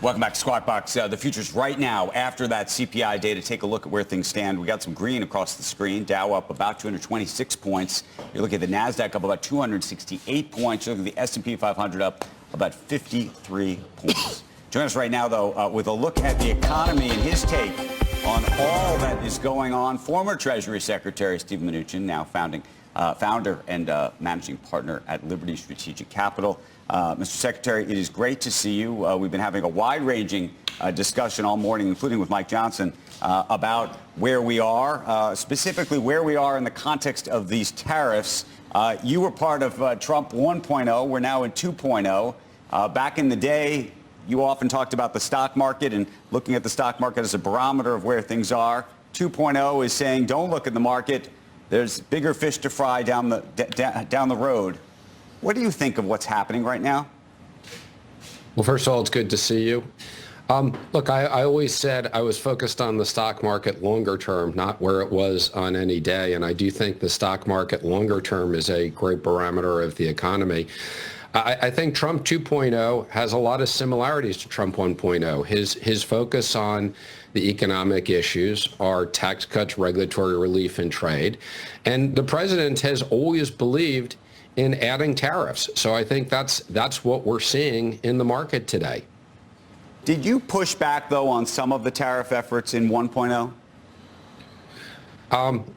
Welcome back to Squawk Box. The futures right now after that CPI data. Take a look at where things stand. We got some green across the screen. Dow up about 226 points. You look at the NASDAQ up about 268 points. You look at the S&P 500 up about 53 points. Join us right now, though, with a look at the economy and his take on all that is going on. Former Treasury Secretary Steve Mnuchin, now founder and managing partner at Liberty Strategic Capital. Mr. Secretary, it is great to see you. We've been having a wide-ranging discussion all morning, including with Mike Johnson, about where we are, specifically where we are in the context of these tariffs. You were part of Trump 1.0. We're now in 2.0. Back in the day, you often talked about the stock market and looking at the stock market as a barometer of where things are. 2.0 is saying don't look at the market. There's bigger fish to fry down the road. What do you think of what's happening right now? Well, first of all, it's good to see you. Look, I always said I was focused on the stock market longer term, not where it was on any day. And I do think the stock market longer term is a great barometer of the economy. I think Trump 2.0 has a lot of similarities to Trump 1.0. His focus on the economic issues are tax cuts, regulatory relief, and trade. And the president has always believed in adding tariffs. So I think that's what we're seeing in the market today. Did you push back, though, on some of the tariff efforts in 1.0?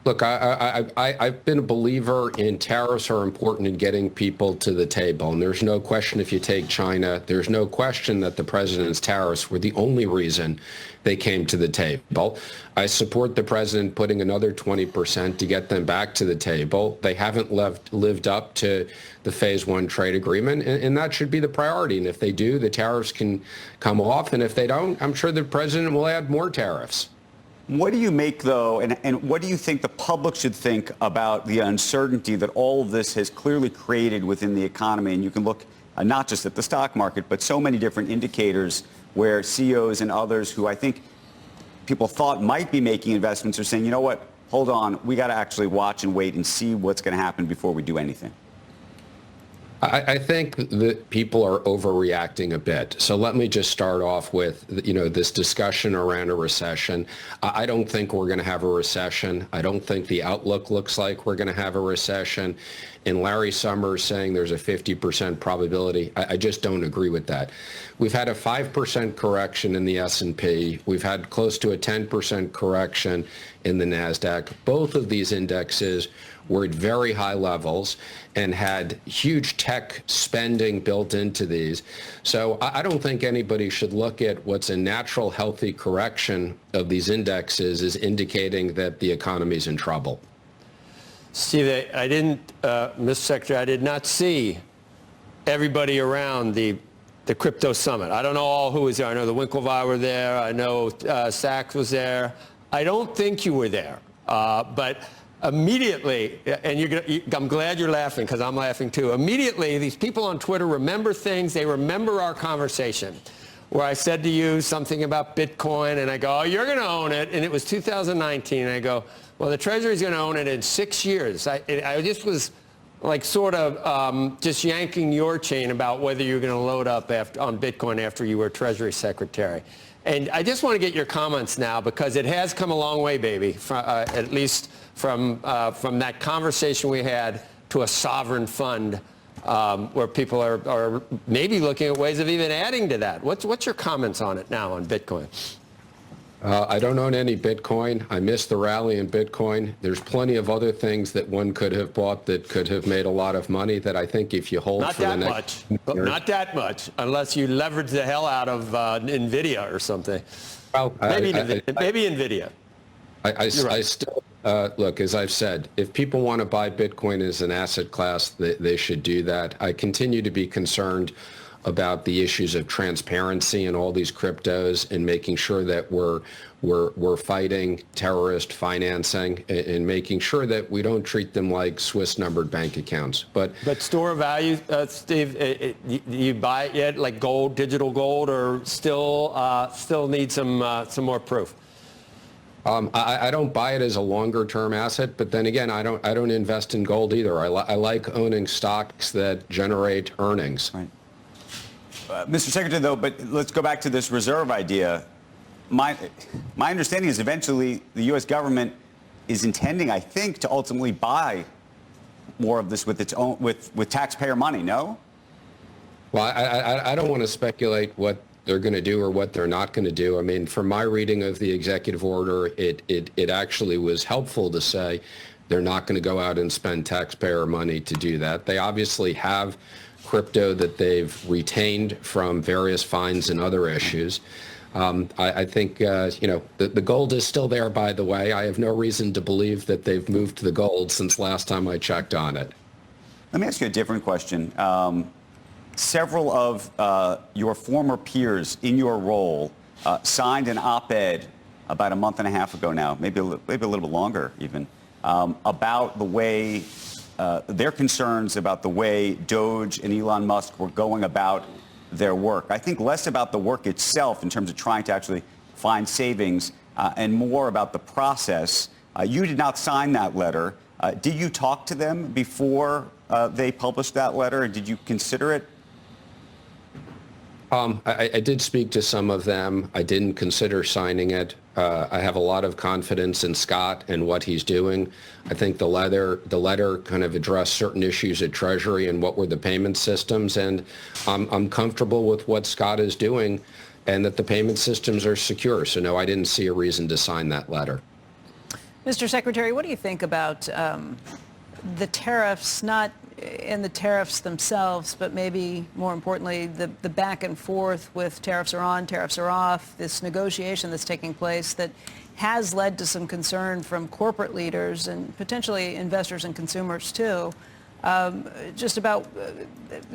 Look, I've been a believer in tariffs are important in getting people to the table. And there's no question if you take China, there's no question that the president's tariffs were the only reason they came to the table. I support the president putting another 20% to get them back to the table. They haven't lived up to the phase one trade agreement, and that should be the priority. And if they do, the tariffs can come off. And if they don't, I'm sure the president will add more tariffs. What do you make, though, and what do you think the public should think about the uncertainty that all of this has clearly created within the economy? And you can look not just at the stock market, but so many different indicators where CEOs and others who I think people thought might be making investments are saying, you know what, hold on, we got to actually watch and wait and see what's going to happen before we do anything. I think that people are overreacting a bit. So let me just start off with, this discussion around a recession. I don't think we're going to have a recession. I don't think the outlook looks like we're going to have a recession. And Larry Summers saying there's a 50% probability, I just don't agree with that. We've had a 5% correction in the S&P. We've had close to a 10% correction in the NASDAQ. Both of these indexes were at very high levels and had huge tech spending built into these. So I don't think anybody should look at what's a natural, healthy correction of these indexes as indicating that the economy's in trouble. Steve, Mr. Secretary, I did not see everybody around the crypto summit. I don't know all who was there. I know the Winklevi were there. I know Sachs was there. I don't think you were there, but immediately, and I'm glad you're laughing because I'm laughing too. Immediately, these people on Twitter remember things. They remember our conversation where I said to you something about Bitcoin, and I go, oh, you're going to own it. And it was 2019. And I go, well, the Treasury's going to own it in 6 years. I just was like sort of just yanking your chain about whether you're going to load up on Bitcoin after you were Treasury Secretary. And I just want to get your comments now because it has come a long way, baby, at least from that conversation we had to a sovereign fund where people are maybe looking at ways of even adding to that. What's your comments on it now on Bitcoin? I don't own any Bitcoin. I missed the rally in Bitcoin. There's plenty of other things that one could have bought that could have made a lot of money that I think if you hold for the next Not that much, unless you leverage the hell out of NVIDIA or something. Well, maybe NVIDIA. I still, look, as I've said, if people want to buy Bitcoin as an asset class, they should do that. I continue to be concerned about the issues of transparency in all these cryptos and making sure that we're fighting terrorist financing and making sure that we don't treat them like Swiss numbered bank accounts. But store of value, Steve, do you buy it yet, like gold, digital gold, or still need some more proof? I don't buy it as a longer term asset, but then again, I don't invest in gold either. I like owning stocks that generate earnings. Right. Mr. Secretary, though, but let's go back to this reserve idea. My understanding is eventually the U.S. government is intending, I think, to ultimately buy more of this with its own with taxpayer money. No. Well, I don't want to speculate what they're going to do or what they're not going to do. I mean, from my reading of the executive order, it actually was helpful to say they're not going to go out and spend taxpayer money to do that. They obviously have crypto that they've retained from various fines and other issues. I think, the gold is still there, by the way. I have no reason to believe that they've moved the gold since last time I checked on it. Let me ask you a different question. Several of your former peers in your role signed an op-ed about a month and a half ago now, maybe a little bit longer even, about the way their concerns about the way Doge and Elon Musk were going about their work. I think less about the work itself in terms of trying to actually find savings and more about the process. You did not sign that letter. Did you talk to them before they published that letter, and did you consider it? I did speak to some of them. I didn't consider signing it. I have a lot of confidence in Scott and what he's doing. I think the letter kind of addressed certain issues at Treasury and what were the payment systems, and I'm comfortable with what Scott is doing and that the payment systems are secure. So no, I didn't see a reason to sign that letter. Mr. Secretary, what do you think about the tariffs, not in the tariffs themselves, but maybe more importantly, the back and forth with tariffs are on, tariffs are off, this negotiation that's taking place that has led to some concern from corporate leaders and potentially investors and consumers too, just about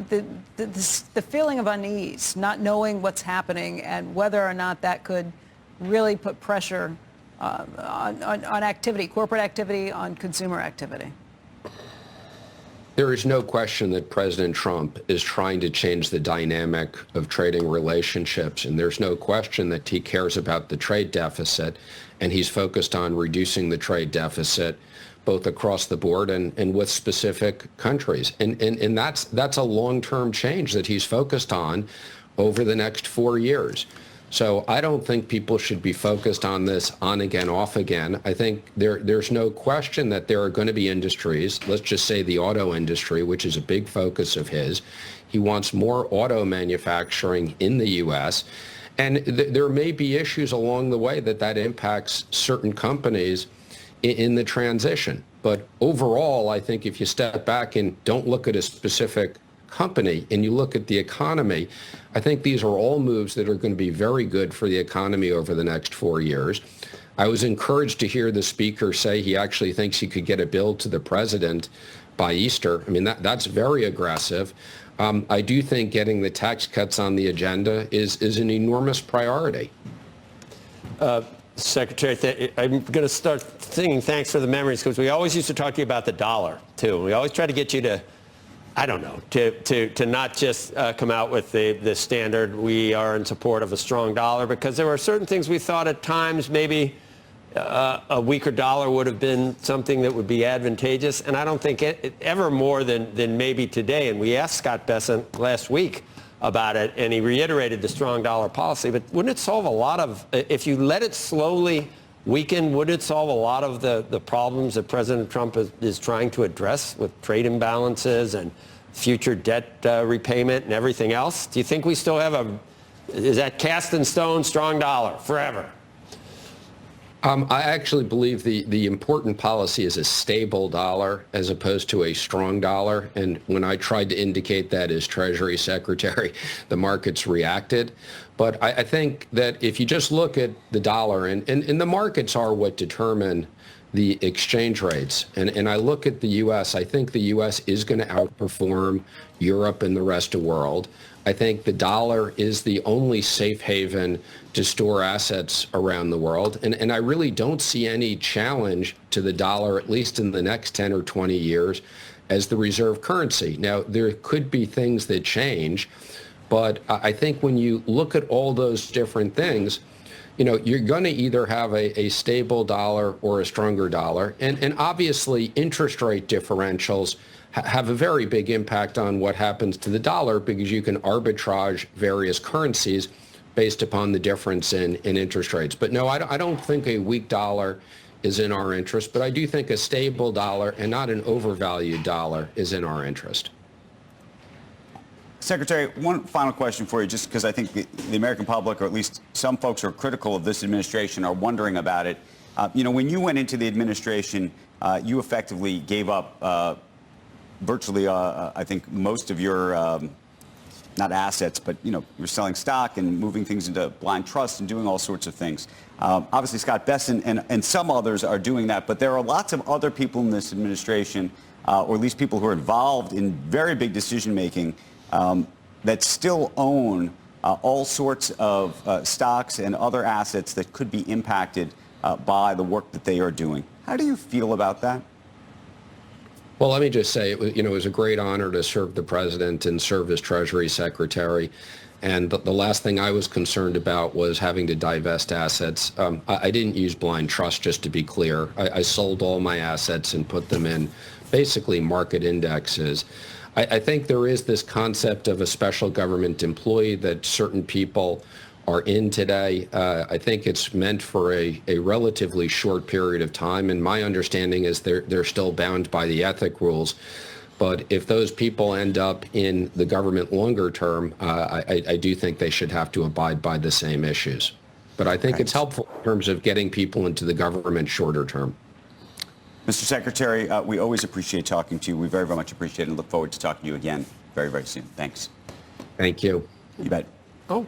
the feeling of unease, not knowing what's happening and whether or not that could really put pressure on activity, corporate activity, on consumer activity? There is no question that President Trump is trying to change the dynamic of trading relationships, and there's no question that he cares about the trade deficit, and he's focused on reducing the trade deficit both across the board and with specific countries. And that's a long-term change that he's focused on over the next 4 years. So I don't think people should be focused on this on again, off again. I think there's no question that there are going to be industries, let's just say the auto industry, which is a big focus of his. He wants more auto manufacturing in the U.S. And there may be issues along the way that impacts certain companies in the transition. But overall, I think if you step back and don't look at a specific company and you look at the economy, I think these are all moves that are going to be very good for the economy over the next 4 years. I was encouraged to hear the speaker say he actually thinks he could get a bill to the president by Easter. I mean, that's very aggressive. I do think getting the tax cuts on the agenda is an enormous priority. Secretary, I'm going to start singing thanks for the memories, because we always used to talk to you about the dollar, too. We always try to get you to, I don't know, to not just come out with the standard, we are in support of a strong dollar, because there were certain things we thought at times maybe a weaker dollar would have been something that would be advantageous, and I don't think ever more than maybe today. And we asked Scott Bessent last week about it, and he reiterated the strong dollar policy. But wouldn't it solve a lot of, if you let it slowly weaken, would it solve a lot of the problems that President Trump is trying to address with trade imbalances and future debt repayment and everything else? Do you think we still have is that cast in stone, strong dollar forever? I actually believe the important policy is a stable dollar as opposed to a strong dollar. And when I tried to indicate that as Treasury Secretary, the markets reacted. But I think that if you just look at the dollar, and the markets are what determine the exchange rates. And I look at the U.S., I think the U.S. is going to outperform Europe and the rest of the world. I think the dollar is the only safe haven to store assets around the world. And I really don't see any challenge to the dollar, at least in the next 10 or 20 years, as the reserve currency. Now, there could be things that change, but I think when you look at all those different things, you're going to either have a stable dollar or a stronger dollar. And obviously, interest rate differentials have a very big impact on what happens to the dollar because you can arbitrage various currencies based upon the difference in interest rates. But no, I don't think a weak dollar is in our interest, but I do think a stable dollar and not an overvalued dollar is in our interest. Secretary, one final question for you, just because I think the American public, or at least some folks who are critical of this administration, are wondering about it. When you went into the administration, you effectively gave up virtually, I think, most of your, not assets, but, you're selling stock and moving things into blind trust and doing all sorts of things. Obviously, Scott Bessent and some others are doing that, but there are lots of other people in this administration, or at least people who are involved in very big decision-making, that still own all sorts of stocks and other assets that could be impacted by the work that they are doing. How do you feel about that? Well, let me just say, it was a great honor to serve the president and serve as Treasury Secretary. And the last thing I was concerned about was having to divest assets. I didn't use blind trust, just to be clear. I sold all my assets and put them in basically market indexes. I think there is this concept of a special government employee that certain people are in today. I think it's meant for a relatively short period of time, and my understanding is they're still bound by the ethic rules. But if those people end up in the government longer term, I do think they should have to abide by the same issues. But I think it's helpful in terms of getting people into the government shorter term. Mr. Secretary, we always appreciate talking to you. We very, very much appreciate it and look forward to talking to you again very, very soon. Thanks. Thank you. You bet. Oh.